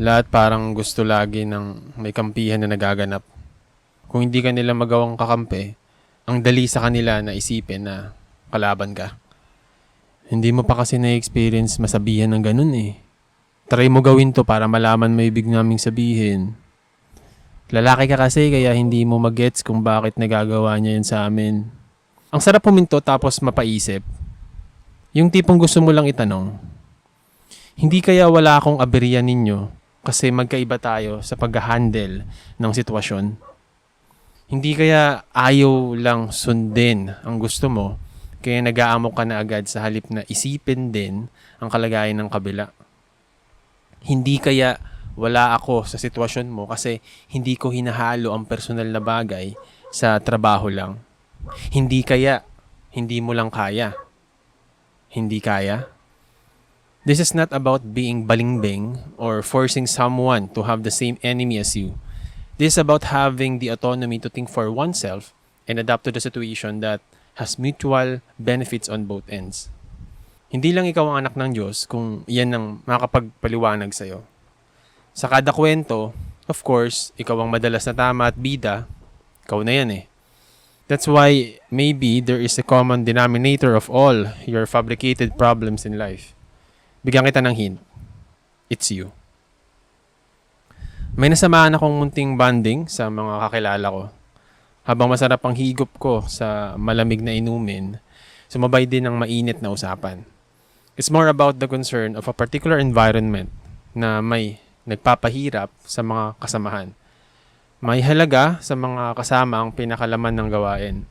Lahat parang gusto lagi ng may kampihan na nagaganap. Kung hindi ka nila magawang kakampi, ang dali sa kanila na isipin na kalaban ka. Hindi mo pa kasi na-experience masabihan ng ganun eh. Try mo gawin to para malaman mo ibig naming sabihin. Lalaki ka kasi kaya hindi mo magets kung bakit nagagawa niya yun sa amin. Ang sarap puminto tapos mapaisip. Yung tipong gusto mo lang itanong. Hindi kaya wala akong aberya ninyo kasi magkaiba tayo sa pag-handle ng sitwasyon? Hindi kaya ayaw lang sundin ang gusto mo kaya nag-aamok ka na agad sa halip na isipin din ang kalagayan ng kabila? Hindi kaya wala ako sa sitwasyon mo kasi hindi ko hinahalo ang personal na bagay sa trabaho lang? Hindi kaya hindi mo lang kaya? Hindi kaya? This is not about being balingbing or forcing someone to have the same enemy as you. This is about having the autonomy to think for oneself and adapt to the situation that has mutual benefits on both ends. Hindi lang ikaw ang anak ng Diyos kung iyan ang makakapagpaliwanag sa'yo. Sa kada kwento, of course, ikaw ang madalas na tama at bida, ikaw na yan eh. That's why maybe there is a common denominator of all your fabricated problems in life. Bigyan kita ng hint. It's you. May nasamaan akong munting bonding sa mga kakilala ko. Habang masarap ang higop ko sa malamig na inumin, sumabay din ang mainit na usapan. It's more about the concern of a particular environment na may nagpapahirap sa mga kasamahan. May halaga sa mga kasama ang pinakalaman ng gawain.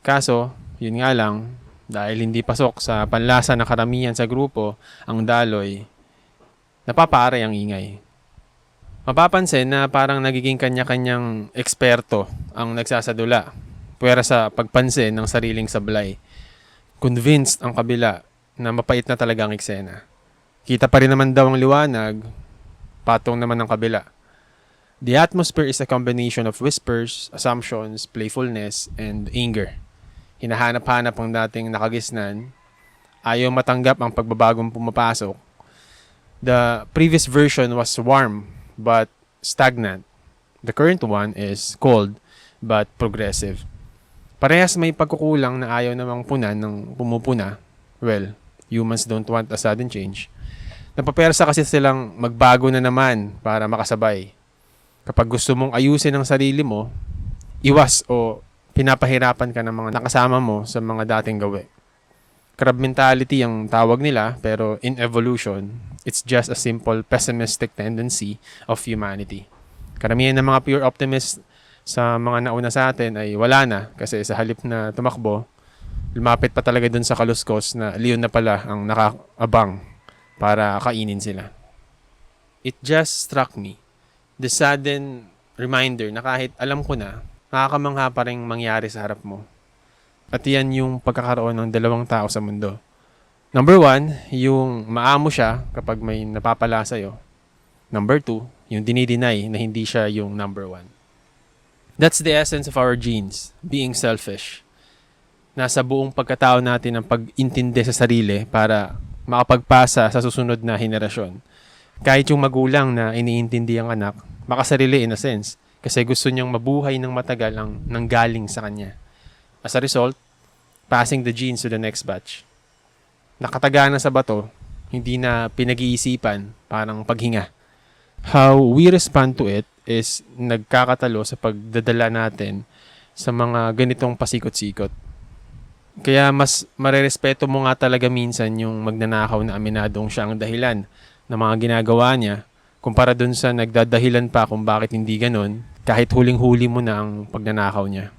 Kaso, yun nga lang, dahil hindi pasok sa panlasa ng karamihan sa grupo ang daloy, napaparay ang ingay. Mapapansin na parang nagiging kanya-kanyang eksperto ang nagsasadula, puwera sa pagpansin ng sariling sablay. Convinced ang kabila na mapait na talaga ang eksena. Kita pa rin naman daw ang liwanag, patong naman ang kabila. The atmosphere is a combination of whispers, assumptions, playfulness, and anger. Hinahanap-hanap ang dating nakagisnan, ayaw matanggap ang pagbabagong pumapasok. The previous version was warm but stagnant. The current one is cold but progressive. Parehas may pagkukulang na ayaw namang punan ng pumupuna. Well, humans don't want a sudden change. Napapersa kasi silang magbago na naman para makasabay. Kapag gusto mong ayusin ang sarili mo, iwas o pinapahirapan ka ng mga nakasama mo sa mga dating gawi. Crab mentality ang tawag nila, pero in evolution, it's just a simple pessimistic tendency of humanity. Karamihan ng mga pure optimists sa mga nauna sa atin ay wala na kasi sa halip na tumakbo, lumapit pa talaga dun sa kaluskos na leon na pala ang nakaabang para kainin sila. It just struck me, the sudden reminder na kahit alam ko na, nakakamangha pa rin mangyari sa harap mo. At yan yung pagkakaroon ng dalawang tao sa mundo. Number 1, yung maamo siya kapag may napapala sa'yo. Number 2, yung dinideny na hindi siya yung number 1. That's the essence of our genes, being selfish. Nasa buong pagkatao natin ang pag-intindi sa sarili para makapagpasa sa susunod na henerasyon. Kahit yung magulang na iniintindi ang anak, makasarili in a sense kasi gusto niyang mabuhay ng matagal ang nanggaling sa kanya. As a result, passing the genes to the next batch. Nakataga na sa bato, hindi na pinag-iisipan, parang paghinga. How we respond to it is nagkakatalo sa pagdadala natin sa mga ganitong pasikot-sikot. Kaya mas marerespeto mo nga talaga minsan yung magnanakaw na aminadong siya ang dahilan ng mga ginagawa niya kumpara dun sa nagdadahilan pa kung bakit hindi ganun kahit huling-huli mo na ang pagnanakaw niya.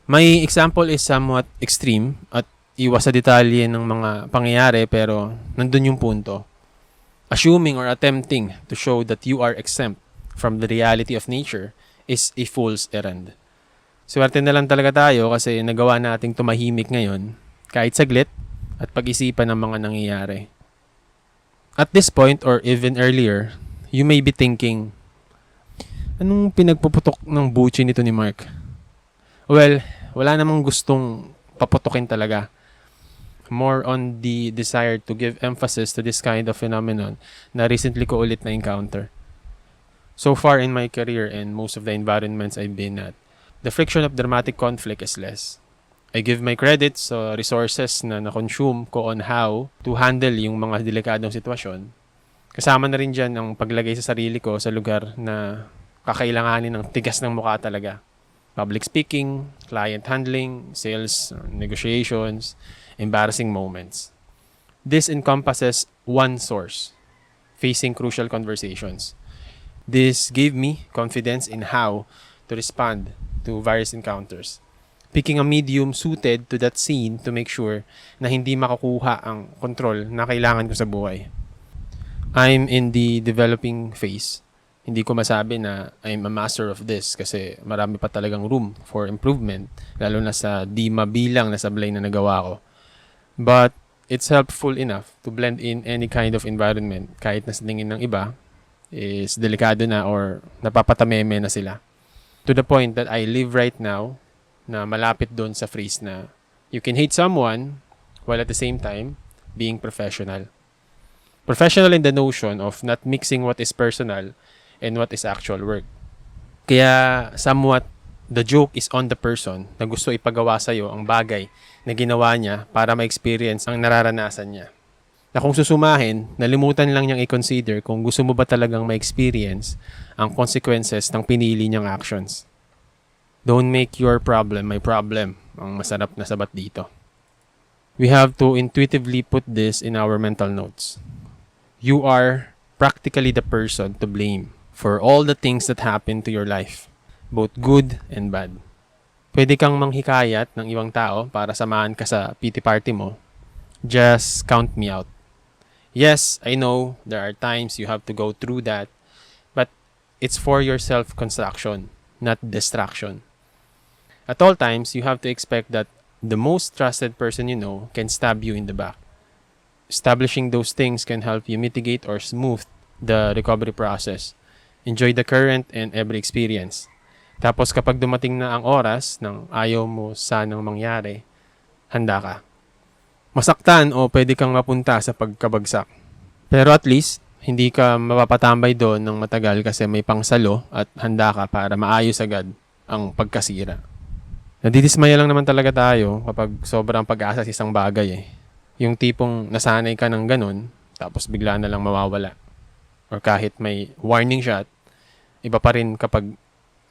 My example is somewhat extreme at iwas sa detalye ng mga pangyayari pero nandun yung punto. Assuming or attempting to show that you are exempt from the reality of nature is a fool's errand. Swerte na lang talaga tayo kasi nagawa nating tumahimik ngayon kahit saglit at pag-isipan ng mga nangyayari. At this point or even earlier, you may be thinking, anong pinagpuputok ng buchi nito ni Mark? Well, wala namang gustong paputokin talaga. more on the desire to give emphasis to this kind of phenomenon na recently ko ulit na-encounter. So far in my career and most of the environments I've been at, the friction of dramatic conflict is less. I give my credits sa resources na na-consume ko on how to handle yung mga delikadong sitwasyon. Kasama na rin dyan ang paglagay sa sarili ko sa lugar na kakailanganin ng tigas ng mukha talaga. Public speaking, client handling, sales, negotiations, embarrassing moments. This encompasses one source, facing crucial conversations. This gave me confidence in how to respond to various encounters. Picking a medium suited to that scene to make sure na hindi makakuha ang control na kailangan ko sa buhay. I'm in the developing phase. Hindi ko masabi na I'm a master of this kasi marami pa talagang room for improvement, lalo na sa di mabilang na sablay na nagawa ko. But it's helpful enough to blend in any kind of environment kahit na sa tingin ng iba is delikado na or napapatameme na sila. To the point that I live right now na malapit doon sa phrase na you can hate someone while at the same time being professional. Professional in the notion of not mixing what is personal and what is actual work. Kaya somewhat the joke is on the person na gusto ipagawa sa'yo ang bagay na ginawa niya para ma-experience ang nararanasan niya. Na kung susumahin, nalimutan lang niyang i-consider kung gusto mo ba talagang ma-experience ang consequences ng pinili niyang actions. Don't make your problem my problem. Ang masarap na sabat dito. We have to intuitively put this in our mental notes. You are practically the person to blame for all the things that happen to your life, both good and bad. Pwede kang manghikayat ng ibang tao para samahan ka sa pity party mo. Just count me out. Yes, I know there are times you have to go through that, but it's for your self-construction, not distraction. At all times, you have to expect that the most trusted person you know can stab you in the back. Establishing those things can help you mitigate or smooth the recovery process. Enjoy the current and every experience. Tapos kapag dumating na ang oras ng ayaw mo sanang mangyari, handa ka. Masaktan o pwede kang mapunta sa pagkabagsak. Pero at least, hindi ka mapapatambay doon ng matagal kasi may pangsalo at handa ka para maayos agad ang pagkasira. Nadidismaya lang naman talaga tayo kapag sobrang pag-asa sa isang bagay eh. Yung tipong nasanay ka ng ganun, tapos bigla na lang mawawala. Or kahit may warning shot, iba pa rin kapag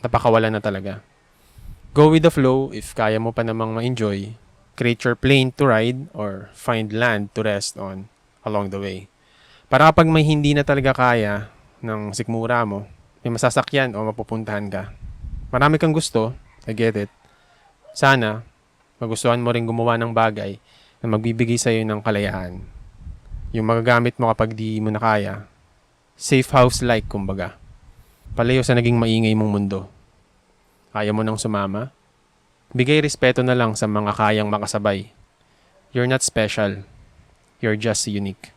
napakawala na talaga. Go with the flow if kaya mo pa namang ma-enjoy. Create your plane to ride or find land to rest on along the way. Para kapag may hindi na talaga kaya ng sikmura mo, may masasakyan o mapupuntahan ka. Marami kang gusto, I get it. Sana, magustuhan mo rin gumawa ng bagay na magbibigay sa'yo ng kalayaan. Yung magagamit mo kapag di mo na kaya. Safe house-like, kumbaga. Palayo sa naging maingay mong mundo. Kaya mo nang sumama? Bigay respeto na lang sa mga kayang makasabay. You're not special. You're just unique.